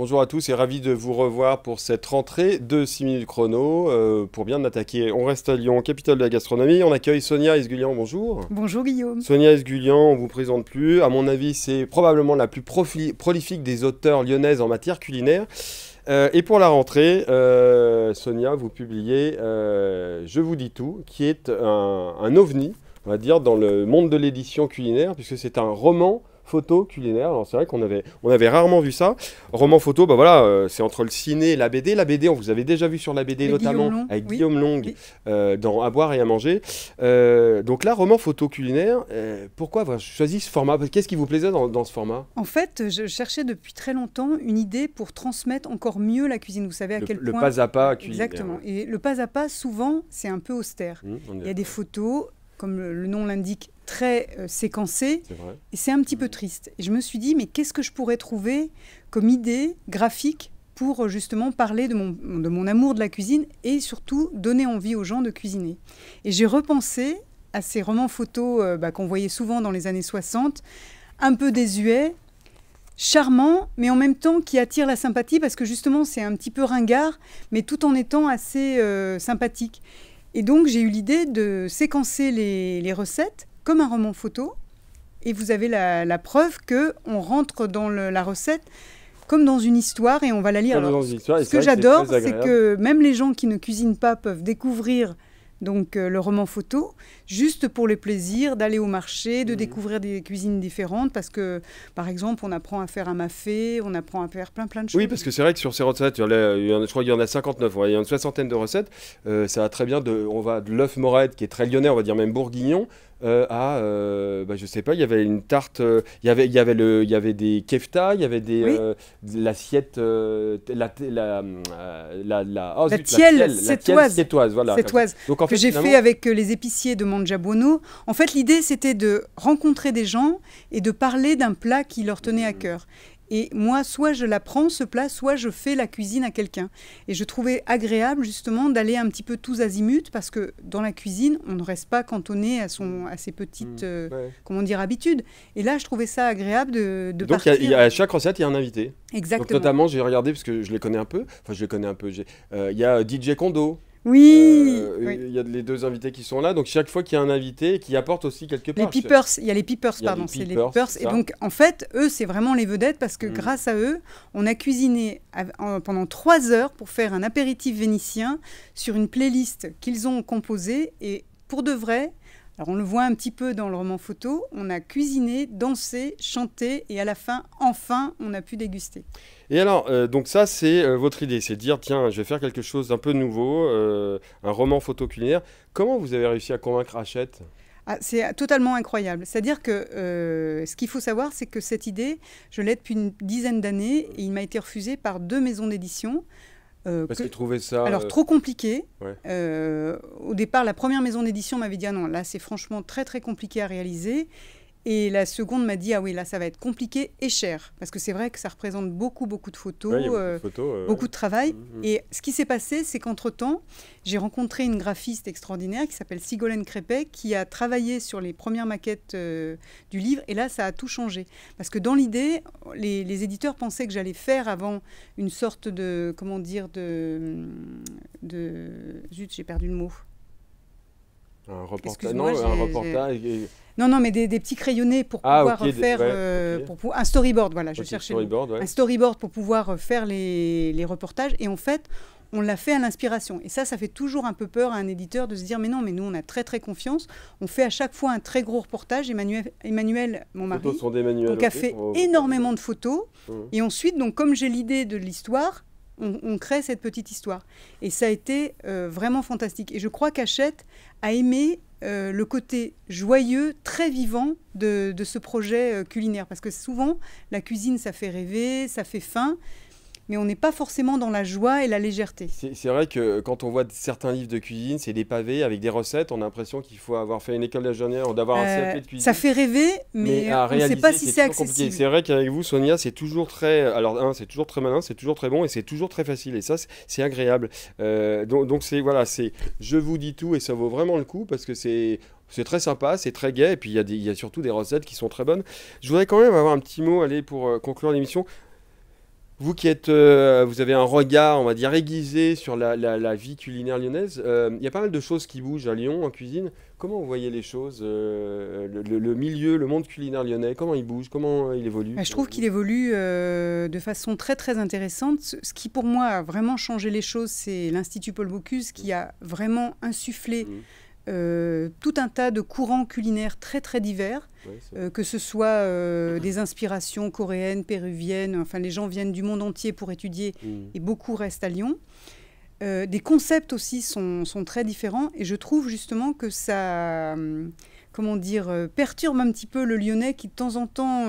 Bonjour à tous et ravi de vous revoir pour cette rentrée de 6 minutes chrono. Pour bien attaquer, on reste à Lyon, capitale de la gastronomie. On accueille Sonia Esgulian, bonjour. Bonjour Guillaume. Sonia Esgulian, on vous présente plus. À mon avis, c'est probablement la plus prolifique des auteurs lyonnaises en matière culinaire. Et pour la rentrée, Sonia, vous publiez Je vous dis tout, qui est un ovni, on va dire, dans le monde de l'édition culinaire, puisque c'est un roman photo culinaire. Alors c'est vrai on avait rarement vu ça. Roman photo, bah voilà, c'est entre le ciné et la BD. La BD, on vous avait déjà vu sur la BD, Avec notamment Guillaume Long, avec oui. Guillaume Long, Oui. dans À boire et à manger. Donc là, roman photo culinaire, pourquoi avoir choisi ce format? Qu'est-ce qui vous plaisait dans ce format? En fait, je cherchais depuis très longtemps une idée pour transmettre encore mieux la cuisine. Vous savez à quel Le point... pas à pas culinaire. Exactement. Et le pas à pas, souvent, c'est un peu austère. On est Il y a des d'accord. photos, comme le nom l'indique, très séquencées. C'est vrai. Et c'est un petit peu triste. Et je me suis dit, mais qu'est-ce que je pourrais trouver comme idée graphique pour justement parler de mon amour de la cuisine et surtout donner envie aux gens de cuisiner. Et j'ai repensé à ces romans photos qu'on voyait souvent dans les années 60, un peu désuets, charmants, mais en même temps qui attirent la sympathie parce que justement c'est un petit peu ringard, mais tout en étant assez sympathique. Et donc j'ai eu l'idée de séquencer les recettes comme un roman photo. Et vous avez la preuve qu'on rentre dans la recette comme dans une histoire et on va la lire. Comme Alors, dans une histoire, et ce c'est que vrai que j'adore, très c'est agréable. que même les gens qui ne cuisinent pas peuvent découvrir donc le roman photo, juste pour le plaisir d'aller au marché, de découvrir des cuisines différentes, parce que, par exemple, on apprend à faire un mafé, on apprend à faire plein de choses. Oui, parce que c'est vrai que sur ces recettes, je crois qu'il y en a 59, ouais, il y a une soixantaine de recettes. Ça va très bien, on va de l'œuf morette, qui est très lyonnais, on va dire même bourguignon, je sais pas, il y avait une tarte, il y avait des kefta, il y avait Oui. de l'assiette, oh La zut, tielle la sétoise. sétoise, voilà. Sétoise, Donc en que fait, j'ai finalement, fait avec les épiciers de Mangiabuono. En fait, l'idée, c'était de rencontrer des gens et de parler d'un plat qui leur tenait à cœur. Et moi, soit je l'apprends, ce plat, soit je fais la cuisine à quelqu'un. Et je trouvais agréable, justement, d'aller un petit peu tous azimuts, parce que dans la cuisine, on ne reste pas cantonné à ses petites, ouais. comment dire, habitudes. Et là, je trouvais ça agréable de Donc partir. à chaque recette, il y a un invité. Donc Exactement. notamment, j'ai regardé, parce que je les connais un peu, enfin je les connais un peu, il y a DJ Kondo. Oui, oui. Il y a les deux invités qui sont là, donc chaque fois qu'il y a un invité qui apporte aussi quelque Les part. peepers, il y a les peepers, Il y a pardon, les c'est les peepers, peepers. c'est Et ça. donc, en fait, eux, c'est vraiment les vedettes parce que grâce à eux, on a cuisiné pendant 3 heures pour faire un apéritif vénitien sur une playlist qu'ils ont composée. Et pour de vrai, alors on le voit un petit peu dans le roman photo, on a cuisiné, dansé, chanté et à la fin, enfin, on a pu déguster. Et alors, donc ça, c'est votre idée, c'est de dire, tiens, je vais faire quelque chose d'un peu nouveau, un roman photo culinaire. Comment vous avez réussi à convaincre Hachette? Ah, c'est totalement incroyable. C'est-à-dire que ce qu'il faut savoir, c'est que cette idée, je l'ai depuis une dizaine d'années et il m'a été refusé par 2 maisons d'édition. Parce qu'ils trouvaient ça... Alors, trop compliqué. ouais. Au départ, la première maison d'édition m'avait dit « Ah non, là, c'est franchement très, très compliqué à réaliser ». Et la seconde m'a dit « Ah oui, là, ça va être compliqué et cher ». Parce que c'est vrai que ça représente beaucoup, beaucoup de photos, Ouais, il y a beaucoup de photos. beaucoup de travail. Mhm. Et ce qui s'est passé, c'est qu'entre-temps, j'ai rencontré une graphiste extraordinaire qui s'appelle Sigolène Crépet, qui a travaillé sur les premières maquettes du livre. Et là, ça a tout changé. Parce que dans l'idée, les éditeurs pensaient que j'allais faire avant une sorte de, comment dire, zut, j'ai perdu le mot. Un reportage. Excuse-moi, Non, un reportage. Non, mais des petits crayonnés pour Ah, pouvoir ok, faire ok. un storyboard, voilà, je Ok, cherchais le mot. storyboard, ouais. Un storyboard pour pouvoir faire les reportages. Et en fait, on l'a fait à l'inspiration. Et ça fait toujours un peu peur à un éditeur de se dire, mais non, mais nous, on a très, très confiance. On fait à chaque fois un très gros reportage. Emmanuel, mon Les mari, photos sont d'Emmanuel. donc, a ok, fait pour- énormément de photos. Mhm. Et ensuite, donc, comme j'ai l'idée de l'histoire, on crée cette petite histoire. Et ça a été vraiment fantastique. Et je crois qu'Hachette a aimé le côté joyeux, très vivant de ce projet culinaire. Parce que souvent, la cuisine, ça fait rêver, ça fait faim, mais on n'est pas forcément dans la joie et la légèreté. C'est vrai que quand on voit certains livres de cuisine, c'est des pavés avec des recettes, on a l'impression qu'il faut avoir fait une école d'ingénieur, d'avoir un CAP de cuisine. Ça fait rêver, mais à on ne sait réaliser, pas si c'est toujours compliqué. accessible. C'est vrai qu'avec vous, Sonia, c'est toujours très... Alors, c'est toujours très malin, c'est toujours très bon et c'est toujours très facile. Et ça, c'est agréable. Donc voilà, je vous dis tout et ça vaut vraiment le coup parce que c'est très sympa, c'est très gai. Et puis, il y a surtout des recettes qui sont très bonnes. Je voudrais quand même avoir un petit mot, allez, pour conclure l'émission. Vous qui êtes, vous avez un regard, on va dire, aiguisé sur la vie culinaire lyonnaise. Il y a pas mal de choses qui bougent à Lyon en cuisine. Comment vous voyez les choses, le milieu, le monde culinaire lyonnais, comment il bouge, comment il évolue? Je trouve qu'il évolue de façon très très intéressante. Ce qui pour moi a vraiment changé les choses, c'est l'Institut Paul Bocuse qui a vraiment insufflé tout un tas de courants culinaires très très divers, que ce soit des inspirations coréennes, péruviennes, enfin les gens viennent du monde entier pour étudier et beaucoup restent à Lyon. Des concepts aussi sont très différents et je trouve justement que ça, comment dire, perturbe un petit peu le Lyonnais qui de temps en temps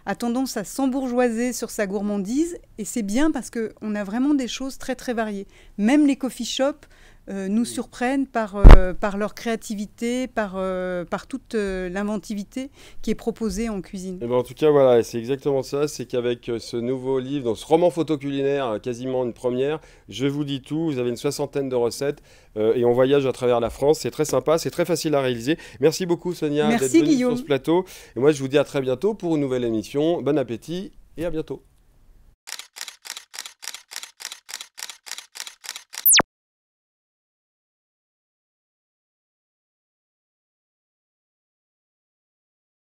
a tendance à s'embourgeoiser sur sa gourmandise et c'est bien parce qu'on a vraiment des choses très très variées. Même les coffee shops nous surprennent par leur créativité, par toute l'inventivité qui est proposée en cuisine. Et ben en tout cas, voilà, c'est exactement ça. C'est qu'avec ce nouveau livre, dans ce roman photo culinaire, quasiment une première, je vous dis tout. Vous avez une 60aine de recettes et on voyage à travers la France. C'est très sympa, c'est très facile à réaliser. Merci beaucoup, Sonia, d'être venue sur ce plateau. Et moi, je vous dis à très bientôt pour une nouvelle émission. Bon appétit et à bientôt.